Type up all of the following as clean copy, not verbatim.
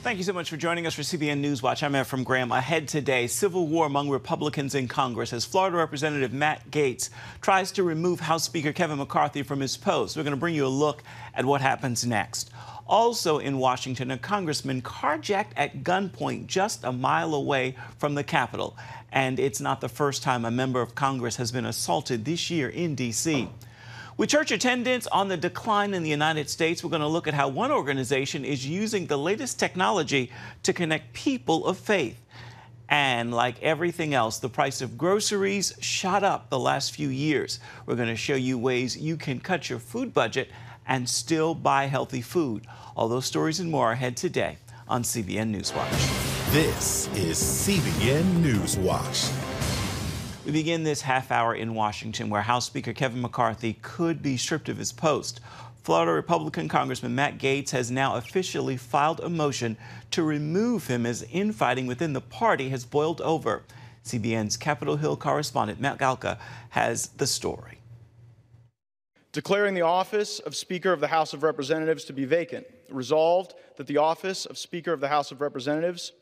Thank you so much for joining us for CBN NewsWatch. I'm Efrem Graham. Ahead today, civil war among Republicans in Congress as Florida Representative Matt Gaetz tries to remove House Speaker Kevin McCarthy from his post. We're going to bring you a look at what happens next. Also in Washington, a congressman carjacked at gunpoint just a mile away from the Capitol. And it's not the first time a member of Congress has been assaulted this year in D.C. With church attendance on the decline in the United States, we're going to look at how one organization is using the latest technology to connect people of faith. And like everything else, the price of groceries shot up the last few years. We're going to show you ways you can cut your food budget and still buy healthy food. All those stories and more are ahead today on CBN NewsWatch. This is CBN NewsWatch. We begin this half hour in Washington, where House Speaker Kevin McCarthy could be stripped of his post. Florida Republican Congressman Matt Gaetz has now officially filed a motion to remove him as infighting within the party has boiled over. CBN's Capitol Hill correspondent Matt Gaetz has the story. Declaring the office of Speaker of the House of Representatives to be vacant. Resolved that the office of Speaker of the House of Representatives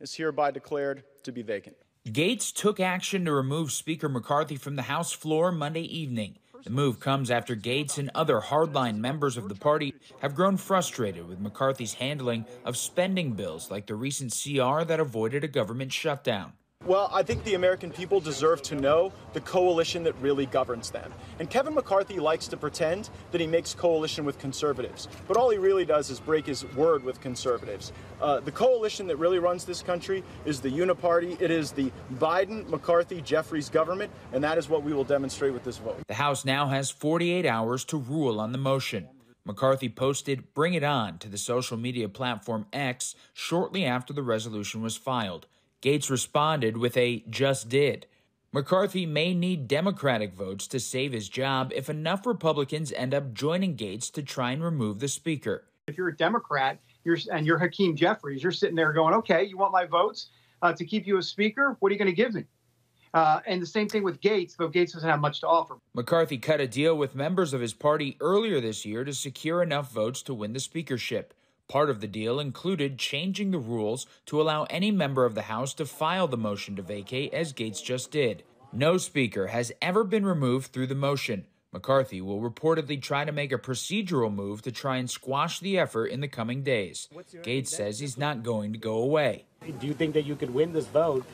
is hereby declared to be vacant. Gaetz took action to remove Speaker McCarthy from the House floor Monday evening. The move comes after Gaetz and other hardline members of the party have grown frustrated with McCarthy's handling of spending bills like the recent CR that avoided a government shutdown. Well, I think the American people deserve to know the coalition that really governs them. And Kevin McCarthy likes to pretend that he makes coalition with conservatives, but all he really does is break his word with conservatives. The coalition that really runs this country is the Uniparty. It is the Biden, McCarthy, Jeffries government, and that is what we will demonstrate with this vote. The House now has 48 hours to rule on the motion. McCarthy posted "Bring it on" to the social media platform X shortly after the resolution was filed. Gaetz responded with a "just did." McCarthy may need Democratic votes to save his job if enough Republicans end up joining Gaetz to try and remove the speaker. If you're a Democrat and you're Hakeem Jeffries, you're sitting there going, okay, you want my votes to keep you as speaker? What are you going to give me? And the same thing with Gaetz, though Gaetz doesn't have much to offer. McCarthy cut a deal with members of his party earlier this year to secure enough votes to win the speakership. Part of the deal included changing the rules to allow any member of the House to file the motion to vacate, as Gaetz just did. No speaker has ever been removed through the motion. McCarthy will reportedly try to make a procedural move to try and squash the effort in the coming days. Gaetz says he's not going to go away. Do you think that you could win this vote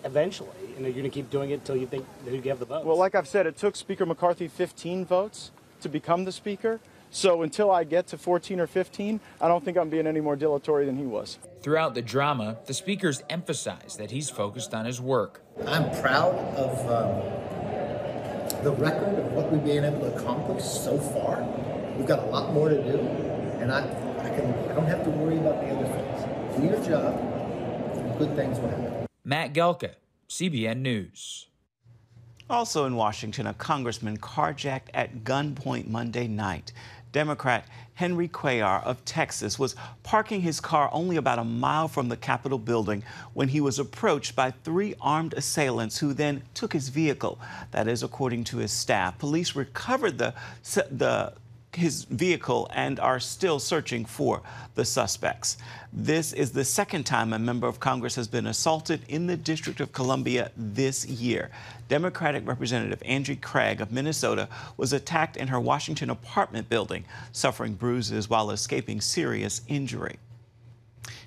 eventually? And you're going to keep doing it until you think that you have the votes? Well, like I've said, it took Speaker McCarthy 15 votes to become the speaker. So until I get to 14 or 15, I don't think I'm being any more dilatory than he was. Throughout the drama, the speakers emphasize that he's focused on his work. I'm proud of the record of what we've been able to accomplish so far. We've got a lot more to do, and I don't have to worry about the other things. Do your job, and good things will happen. Matt Gaetz, CBN News. Also in Washington, a congressman carjacked at gunpoint Monday night. Democrat Henry Cuellar of Texas was parking his car only about a mile from the Capitol building when he was approached by 3 armed assailants who then took his vehicle. That is, according to his staff. Police recovered his vehicle and are still searching for the suspects. This is the second time a member of Congress has been assaulted in the District of Columbia this year. Democratic Representative Angie Craig of Minnesota was attacked in her Washington apartment building, suffering bruises while escaping serious injury.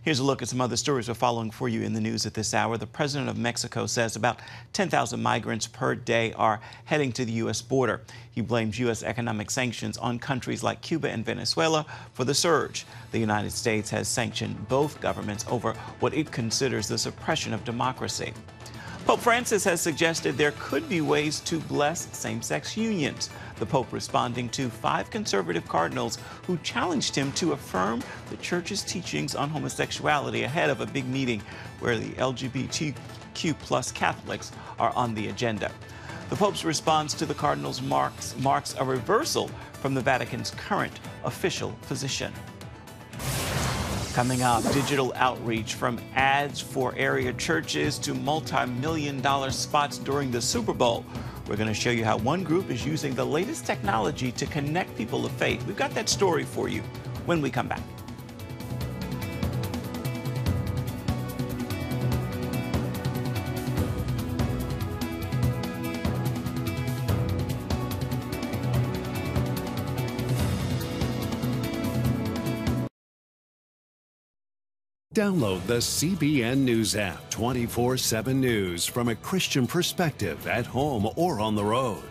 Here's a look at some other stories we're following for you in the news at this hour. The president of Mexico says about 10,000 migrants per day are heading to the U.S. border. He blames U.S. economic sanctions on countries like Cuba and Venezuela for the surge. The United States has sanctioned both governments over what it considers the suppression of democracy. Pope Francis has suggested there could be ways to bless same-sex unions. The Pope responding to 5 conservative cardinals who challenged him to affirm the Church's teachings on homosexuality ahead of a big meeting where the LGBTQ plus Catholics are on the agenda. The Pope's response to the cardinals marks a reversal from the Vatican's current official position. Coming up, digital outreach from ads for area churches to multi-million-dollar spots during the Super Bowl. We're going to show you how one group is using the latest technology to connect people of faith. We've got that story for you when we come back. Download the CBN News app, 24/7 news from a Christian perspective at home or on the road.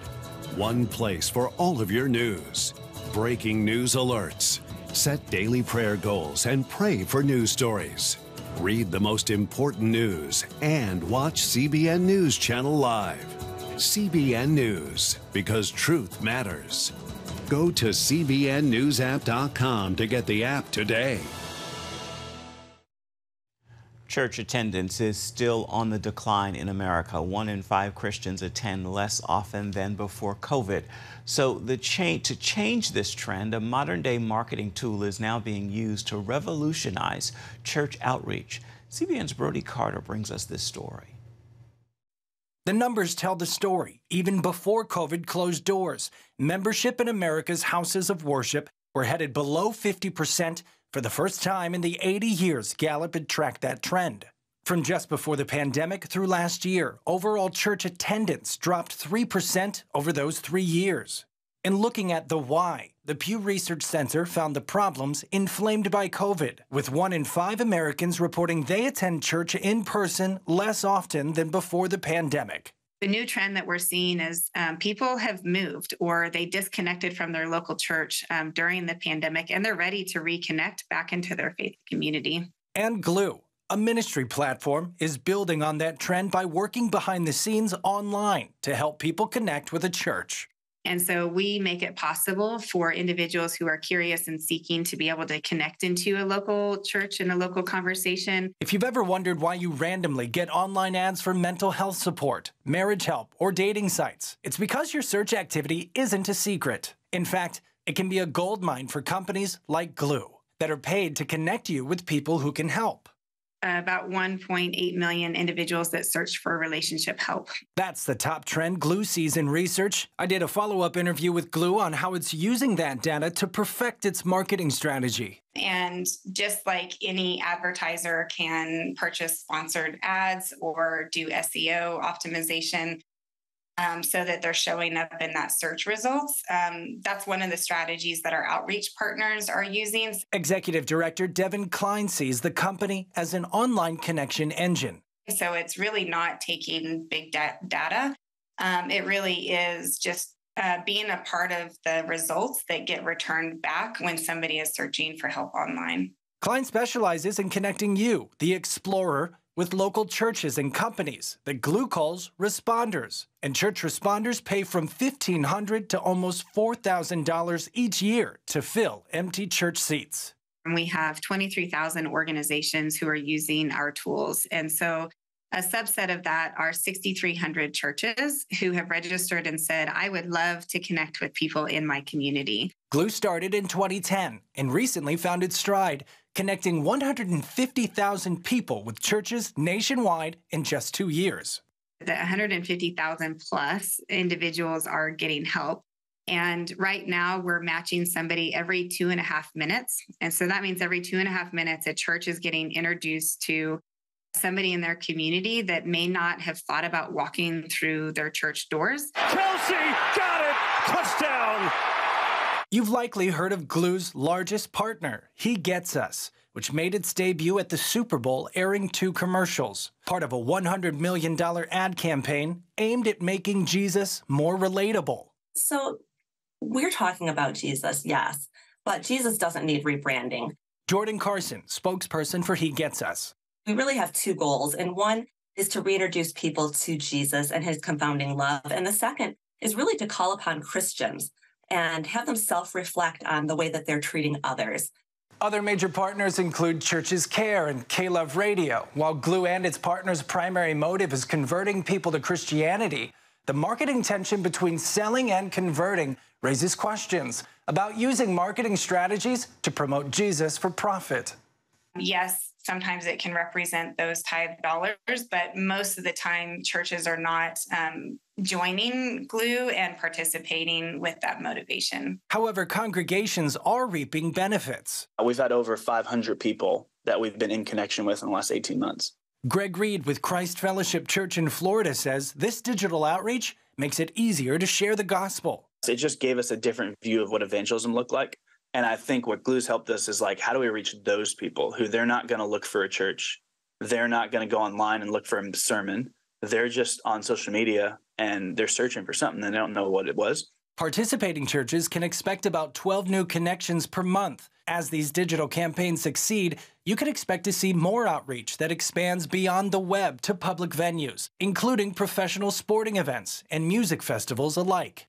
One place for all of your news. Breaking news alerts. Set daily prayer goals and pray for news stories. Read the most important news and watch CBN News Channel live. CBN News, because truth matters. Go to cbnnewsapp.com to get the app today. Church attendance is still on the decline in America. 1 in 5 Christians attend less often than before COVID. So to change this trend, a modern-day marketing tool is now being used to revolutionize church outreach. CBN's Brody Carter brings us this story. The numbers tell the story. Even before COVID closed doors, membership in America's houses of worship were headed below 50%. For the first time in the 80 years Gallup had tracked that trend. From just before the pandemic through last year, overall church attendance dropped 3% over those 3 years. In looking at the why, the Pew Research Center found the problems inflamed by COVID, with 1 in 5 Americans reporting they attend church in person less often than before the pandemic. The new trend that we're seeing is people have moved or they disconnected from their local church during the pandemic, and they're ready to reconnect back into their faith community. And GLOO, a ministry platform, is building on that trend by working behind the scenes online to help people connect with a church. And so we make it possible for individuals who are curious and seeking to be able to connect into a local church and a local conversation. If you've ever wondered why you randomly get online ads for mental health support, marriage help, or dating sites, it's because your search activity isn't a secret. In fact, it can be a goldmine for companies like GLOO that are paid to connect you with people who can help. About 1.8 million individuals that search for relationship help. That's the top trend GLOO sees in research. I did a follow-up interview with GLOO on how it's using that data to perfect its marketing strategy. And just like any advertiser can purchase sponsored ads or do SEO optimization so that they're showing up in that search results. That's one of the strategies that our outreach partners are using. Executive Director Devin Klein sees the company as an online connection engine. So it's really not taking big data. It really is just being a part of the results that get returned back when somebody is searching for help online. Klein specializes in connecting you, the explorer, with local churches and companies that GLOO calls responders. And church responders pay from $1,500 to almost $4,000 each year to fill empty church seats. We have 23,000 organizations who are using our tools. And so a subset of that are 6,300 churches who have registered and said, I would love to connect with people in my community. GLOO started in 2010 and recently found its stride, connecting 150,000 people with churches nationwide in just 2 years. The 150,000 plus individuals are getting help. And right now we're matching somebody every 2.5 minutes. And so that means every 2.5 minutes, a church is getting introduced to somebody in their community that may not have thought about walking through their church doors. Kelsey got it! Touchdown! You've likely heard of GLOO's largest partner, He Gets Us, which made its debut at the Super Bowl airing 2 commercials, part of a $100 million ad campaign aimed at making Jesus more relatable. So we're talking about Jesus, yes, but Jesus doesn't need rebranding. Jordan Carson, spokesperson for He Gets Us. We really have 2 goals, and one is to reintroduce people to Jesus and his confounding love, and the second is really to call upon Christians and have them self-reflect on the way that they're treating others. Other major partners include Churches Care and K-Love Radio. While GLOO and its partners' primary motive is converting people to Christianity, the marketing tension between selling and converting raises questions about using marketing strategies to promote Jesus for profit. Yes, sometimes it can represent those tithe dollars, but most of the time churches are not joining GLOO and participating with that motivation. However, congregations are reaping benefits. We've had over 500 people that we've been in connection with in the last 18 months. Greg Reed with Christ Fellowship Church in Florida says this digital outreach makes it easier to share the gospel. It just gave us a different view of what evangelism looked like. And I think what GLOO's helped us is like, how do we reach those people who they're not going to look for a church? They're not going to go online and look for a sermon. They're just on social media and they're searching for something and they don't know what it was. Participating churches can expect about 12 new connections per month. As these digital campaigns succeed, you can expect to see more outreach that expands beyond the web to public venues, including professional sporting events and music festivals alike.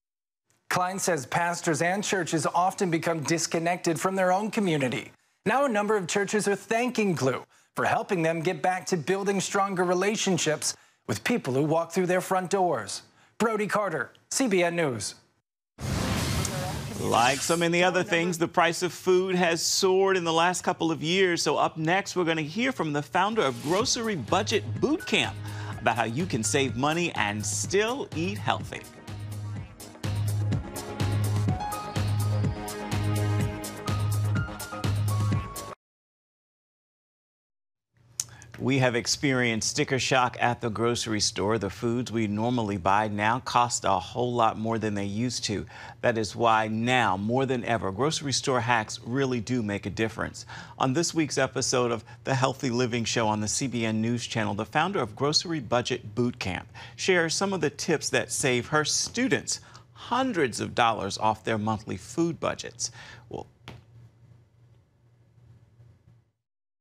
Klein says pastors and churches often become disconnected from their own community. Now a number of churches are thanking GLOO for helping them get back to building stronger relationships with people who walk through their front doors. Brody Carter, CBN News. Like so many other things, the price of food has soared in the last couple of years. So up next, we're going to hear from the founder of Grocery Budget Boot Camp about how you can save money and still eat healthy. We have experienced sticker shock at the grocery store. The foods we normally buy now cost a whole lot more than they used to. That is why now, more than ever, grocery store hacks really do make a difference. On this week's episode of the Healthy Living Show on the CBN News Channel, the founder of Grocery Budget Boot Camp shares some of the tips that save her students hundreds of dollars off their monthly food budgets. Well,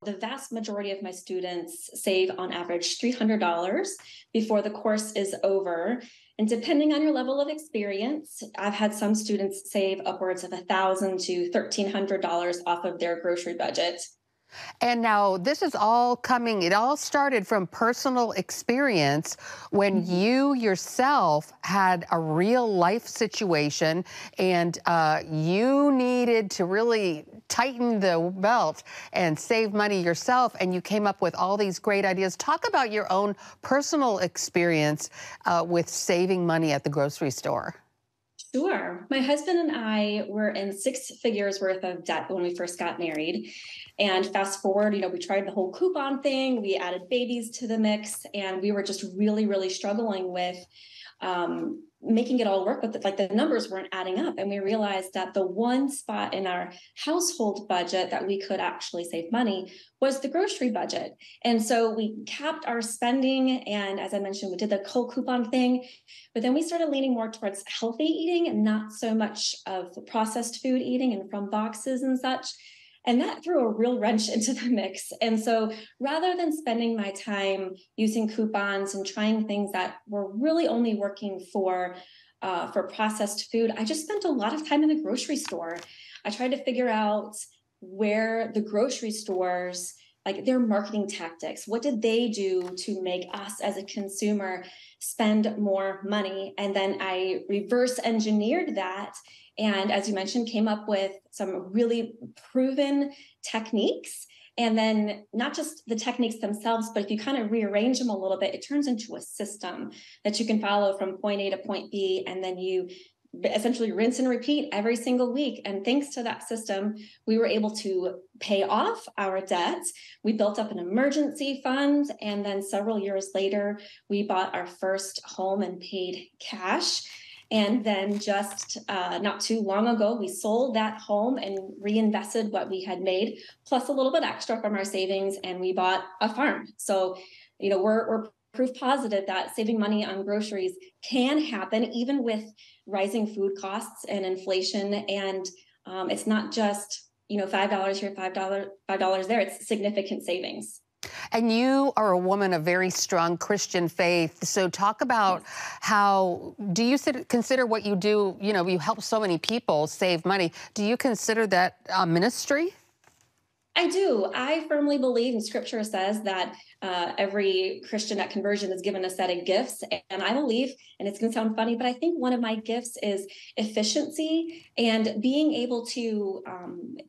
the vast majority of my students save on average $300 before the course is over. And depending on your level of experience, I've had some students save upwards of $1,000 to $1,300 off of their grocery budget. And now this is all coming, it all started from personal experience when you yourself had a real life situation and you needed to really tighten the belt and save money yourself, and you came up with all these great ideas. Talk about your own personal experience with saving money at the grocery store. Sure. My husband and I were in 6 figures worth of debt when we first got married. And fast forward, we tried the whole coupon thing. We added babies to the mix, and we were just really, really struggling with making it all work with it. Like the numbers weren't adding up. And we realized that the one spot in our household budget that we could actually save money was the grocery budget. And so we capped our spending. And as I mentioned, we did the whole coupon thing, but then we started leaning more towards healthy eating and not so much of processed food eating and from boxes and such. And that threw a real wrench into the mix. And so rather than spending my time using coupons and trying things that were really only working for processed food, I just spent a lot of time in the grocery store. I tried to figure out where the grocery stores, like their marketing tactics, what did they do to make us as a consumer spend more money? And then I reverse engineered that. And as you mentioned, came up with some really proven techniques. And then not just the techniques themselves, but if you kind of rearrange them a little bit, it turns into a system that you can follow from point A to point B. And then you essentially rinse and repeat every single week. And thanks to that system, we were able to pay off our debt. We built up an emergency fund. And then several years later, we bought our first home and paid cash. And then just not too long ago, we sold that home and reinvested what we had made, plus a little bit extra from our savings, and we bought a farm. So, we're proof positive that saving money on groceries can happen even with rising food costs and inflation. And it's not just, $5 here, $5 there. It's significant savings. And you are a woman of very strong Christian faith. So talk about how, do you consider what you do, you help so many people save money. Do you consider that a ministry? I do. I firmly believe, and Scripture says that every Christian at conversion is given a set of gifts. And I believe, and it's going to sound funny, but I think one of my gifts is efficiency and being able to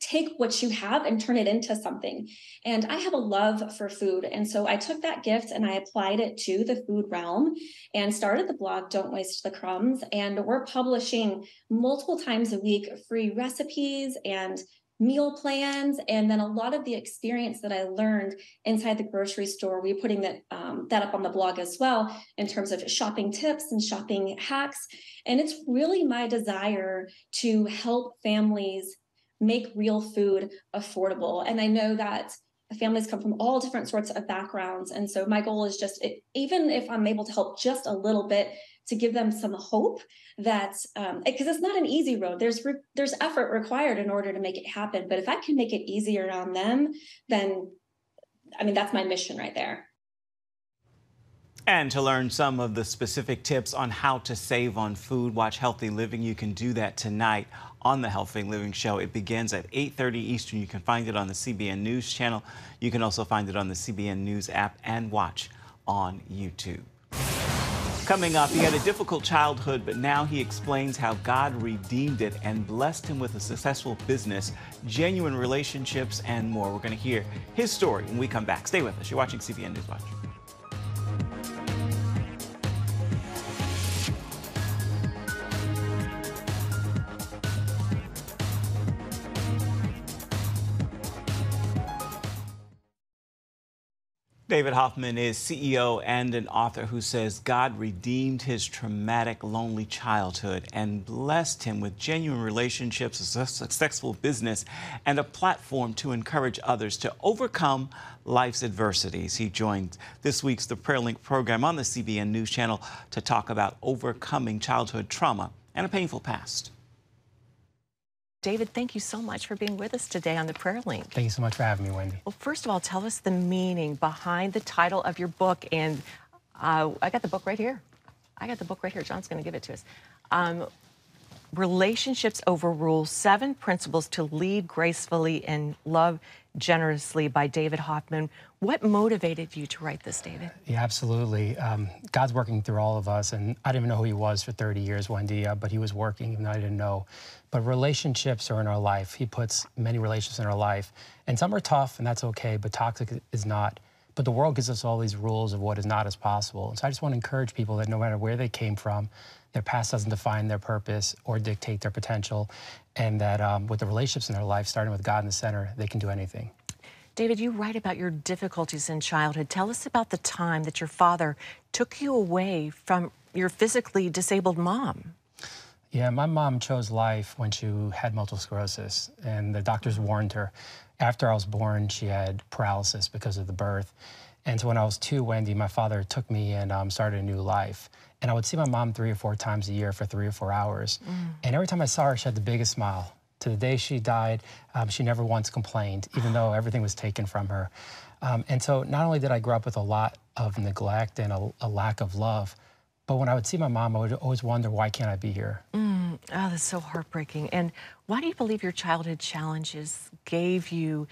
take what you have and turn it into something. And I have a love for food. And so I took that gift and I applied it to the food realm and started the blog, Don't Waste the Crumbs. And we're publishing multiple times a week free recipes and meal plans, and then a lot of the experience that I learned inside the grocery store, we're putting that up on the blog as well in terms of shopping tips and shopping hacks. And it's really my desire to help families make real food affordable. And I know that families come from all different sorts of backgrounds. And so my goal is just, even if I'm able to help just a little bit, to give them some hope that, because it's not an easy road. There's effort required in order to make it happen. But if I can make it easier on them, then, I mean, that's my mission right there. And to learn some of the specific tips on how to save on food, watch Healthy Living. You can do that tonight on the Healthy Living Show. It begins at 8:30 Eastern. You can find it on the CBN News channel. You can also find it on the CBN News app and watch on YouTube. Coming up, he had a difficult childhood, but now he explains how God redeemed it and blessed him with a successful business, genuine relationships, and more. We're going to hear his story when we come back. Stay with us. You're watching CBN NewsWatch. David Hoffman is CEO and an author who says God redeemed his traumatic, lonely childhood and blessed him with genuine relationships, a successful business, and a platform to encourage others to overcome life's adversities. He joined this week's The Prayer Link program on the CBN News channel to talk about overcoming childhood trauma and a painful past. David, thank you so much for being with us today on the Prayer Link. Thank you so much for having me, Wendy. Well, first of all, tell us the meaning behind the title of your book. And I got the book right here. John's going to give it to us. Relationships Overrule, 7 Principles to Lead Gracefully and Love Generously by David Hoffman. What motivated you to write this, David? Yeah, absolutely. God's working through all of us, and I didn't even know who he was for 30 years, Wendy, but he was working, even though I didn't know. But relationships are in our life. He puts many relationships in our life, and some are tough, and that's okay, but toxic is not. But the world gives us all these rules of what is not as possible. And so I just want to encourage people that no matter where they came from, their past doesn't define their purpose or dictate their potential, and that with the relationships in their life, starting with God in the center, they can do anything. David, you write about your difficulties in childhood. Tell us about the time that your father took you away from your physically disabled mom. Yeah, my mom chose life when she had multiple sclerosis, and the doctors warned her. After I was born, she had paralysis because of the birth. And so when I was 2, Wendy, my father took me and started a new life. And I would see my mom 3 or 4 times a year for 3 or 4 hours. And every time I saw her, she had the biggest smile. To the day she died, she never once complained, even though everything was taken from her. And so not only did I grow up with a lot of neglect and a lack of love, but when I would see my mom, I would always wonder, why can't I be here? Oh, that's so heartbreaking. And why do you believe your childhood challenges gave you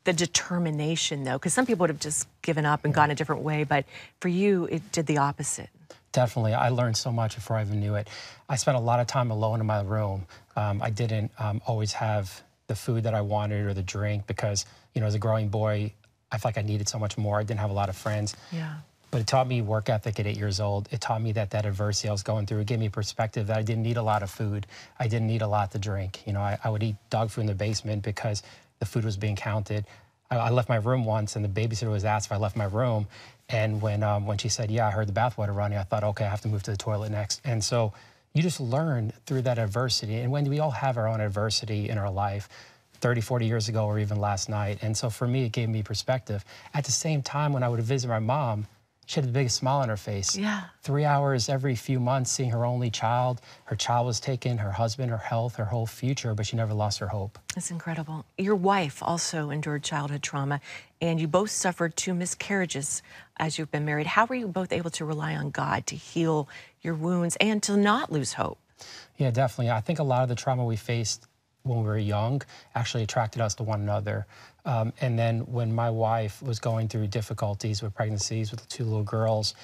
the determination, though? Because some people would have just given up and gone a different way, but for you, it did the opposite. Definitely. I learned so much before I even knew it. I spent a lot of time alone in my room. I didn't always have the food that I wanted or the drink because, you know, as a growing boy, I felt like I needed so much more. I didn't have a lot of friends. Yeah. But it taught me work ethic at 8 years old. It taught me that adversity I was going through. It gave me perspective that I didn't need a lot of food. I didn't need a lot to drink. You know, I would eat dog food in the basement because the food was being counted. I left my room once, and the babysitter was asked if I left my room. And when she said, yeah, I heard the bathwater running, I thought, okay, I have to move to the toilet next. And so you just learn through that adversity. And when we all have our own adversity in our life, 30, 40 years ago, or even last night. And so for me, it gave me perspective. At the same time, when I would visit my mom, she had the biggest smile on her face. Yeah. 3 hours every few months seeing her only child. Her child was taken, her husband, her health, her whole future, but she never lost her hope. That's incredible. Your wife also endured childhood trauma, and you both suffered 2 miscarriages as you've been married. How were you both able to rely on God to heal your wounds and to not lose hope? Yeah, definitely. I think a lot of the trauma we faced when we were young actually attracted us to one another. And then when my wife was going through difficulties with pregnancies with the 2 little girls,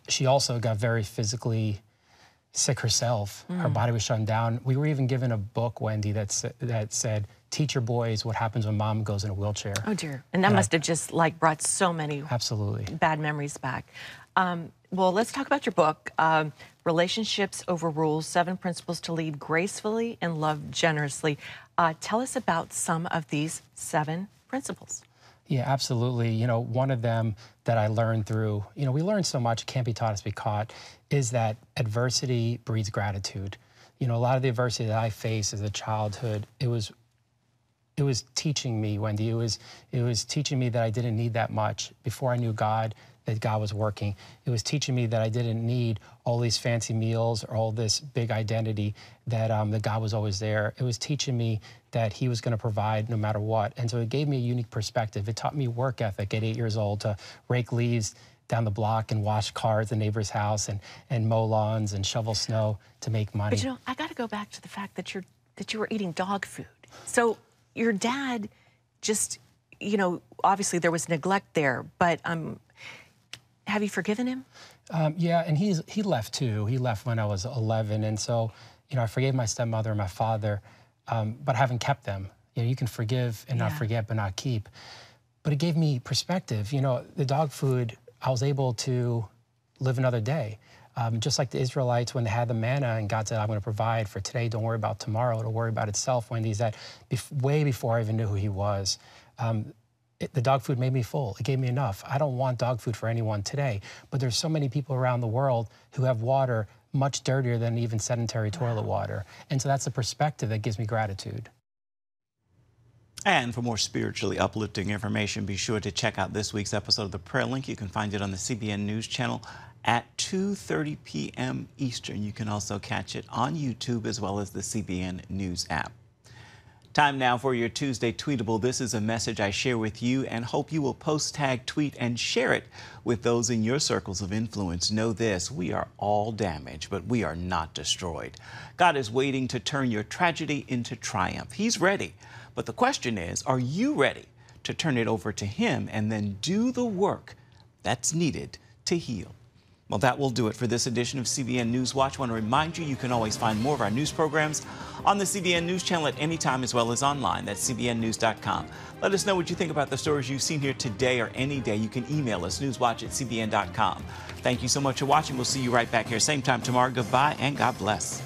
she also got very physically sick herself. Her body was shutting down. We were even given a book, Wendy, that said, teach your boys what happens when mom goes in a wheelchair. Oh, dear. And that must have just brought so many bad memories back. Well, let's talk about your book, Relationships Overrule, 7 Principles to Lead Gracefully and Love Generously. Tell us about some of these 7 principles. Yeah, absolutely. You know, one of them that I learned through, you know, we learn so much, it can't be taught, it's be caught, is that adversity breeds gratitude. You know, a lot of the adversity that I faced as a childhood, it was it was teaching me, Wendy. It was teaching me that I didn't need that much. Before I knew God, that God was working. It was teaching me that I didn't need all these fancy meals or all this big identity, that God was always there. It was teaching me that he was going to provide no matter what. And so it gave me a unique perspective. It taught me work ethic at 8 years old, to rake leaves down the block and wash cars at the neighbor's house and mow lawns and shovel snow to make money. But you know, I got to go back to the fact that you were eating dog food. So your dad just, you know, obviously there was neglect there, but have you forgiven him? Yeah, and he left too. He left when I was 11, and so, you know, I forgave my stepmother and my father, but I haven't kept them. You know, you can forgive and not forget, but not keep. But it gave me perspective. You know, the dog food, I was able to live another day. Just like the Israelites when they had the manna and God said, I'm going to provide for today, don't worry about tomorrow, it'll worry about itself. Wendy's that way before I even knew who he was. The dog food made me full. It gave me enough. I don't want dog food for anyone today, but there's so many people around the world who have water much dirtier than even sedentary toilet water. And so that's the perspective that gives me gratitude. And for more spiritually uplifting information, be sure to check out this week's episode of The Prayer Link. You can find it on the CBN News channel at 2:30 p.m. Eastern. You can also catch it on YouTube as well as the CBN News app. Time now for your Tuesday Tweetable. This is a message I share with you and hope you will post, tag, tweet, and share it with those in your circles of influence. Know this, we are all damaged, but we are not destroyed. God is waiting to turn your tragedy into triumph. He's ready. But the question is, are you ready to turn it over to him and then do the work that's needed to heal? Well, that will do it for this edition of CBN NewsWatch. I want to remind you, you can always find more of our news programs on the CBN News channel at any time, as well as online. That's cbnnews.com. Let us know what you think about the stories you've seen here today or any day. You can email us, newswatch@cbn.com. Thank you so much for watching. We'll see you right back here, same time tomorrow. Goodbye and God bless.